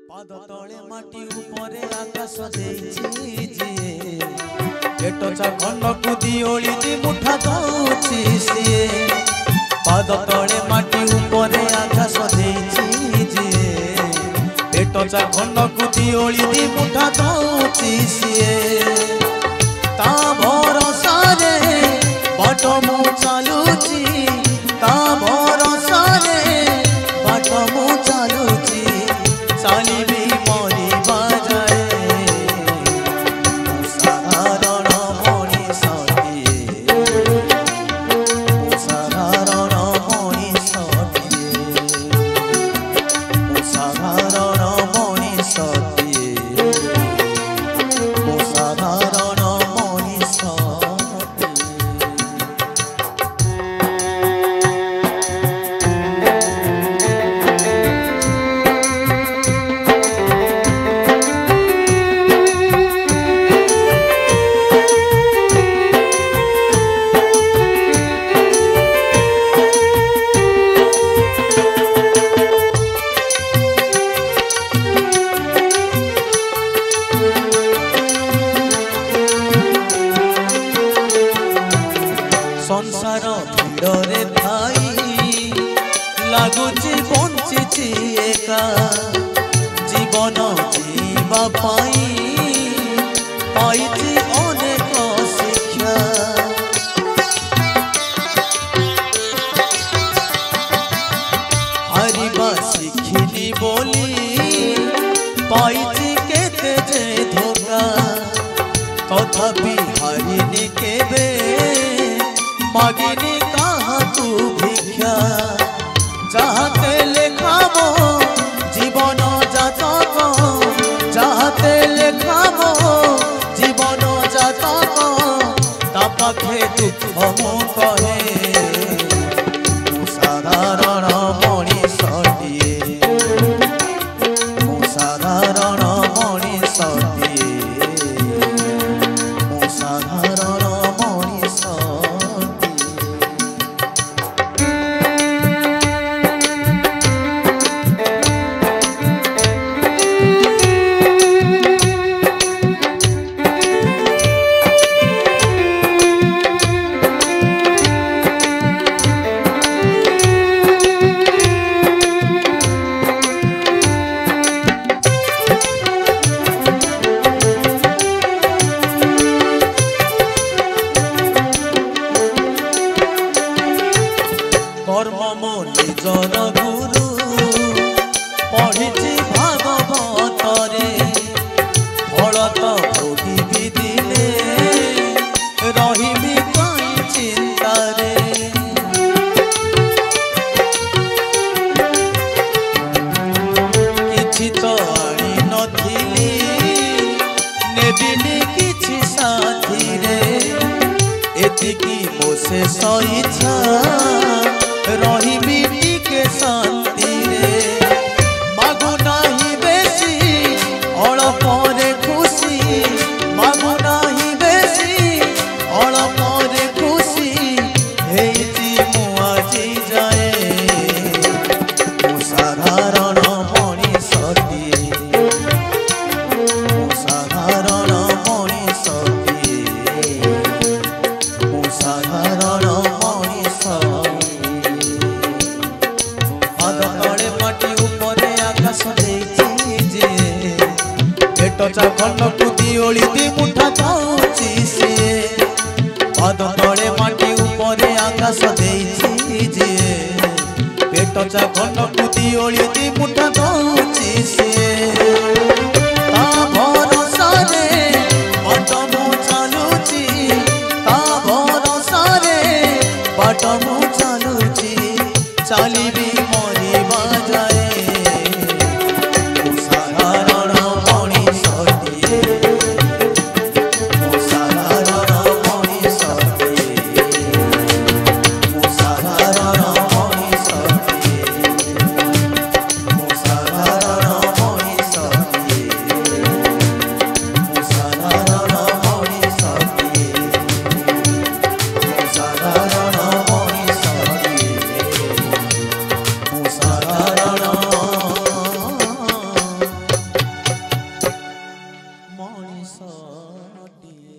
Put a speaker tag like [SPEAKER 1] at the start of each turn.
[SPEAKER 1] पाद तले माटी उपरे आकाश देइछि जिए पेट चाखंड को दिओली दी मुठा दउछि सिए पाद तले माटी उपरे आकाश देइछि जिए पेट चाखंड को दिओली दी मुठा दउछि सिए ता भरोसा रे बाट मु चालुछि ता भरोसा रे बाट मु चालुछि चालिबी मरी बाजाए साधारण मनीषटिए साधारण मनीषटिए साधारण मनीषटिए साधारण संसार भिड़े थाई लगुची बंची एका जीवन जीवा पाई पाइछि अनेक शिक्षा हारिबा शिखिली बोली पाइछि केते जे धोखा तथापि हारिनी केबे मागिनी कहा तू भिक्षा चाहते लेखाबो जीवन जातक चाहते लेखाबो जीवन जातक ता पाखे दुख मु कहे साधारण मनीषटिए साधारण मनीषटिए साधारण कर्म मो निजर गुरु पढ़ी भागवत रे फल तो भोगी दिले रही कई चिंता रे किछि तो आनी नथिली नेबिनी किछि साथी रे एतिकी मो शेष इच्छा रही के शांति रे मागु नाही बेसी अल्प रे खुशी मागु नाही बेसी अल्प रे खुशी हेइछि मु आजी जाए साधारण मनीषटिए साधारण मनीषटिए साधारण पेट चाखंड को दिओली दी मुठा दउछि सिए पाद तले माटी उपरे आकाश देइछि जिए पेट चाखंड को दिओली दी मुठा दउछि सिए ता भरोसा रे बाट मु चालुछि ता भरोसा रे बाट मु चालुछि चालिबी मरी बाजाए साधारण मनीषटिए ମଣିଷଟିଏ।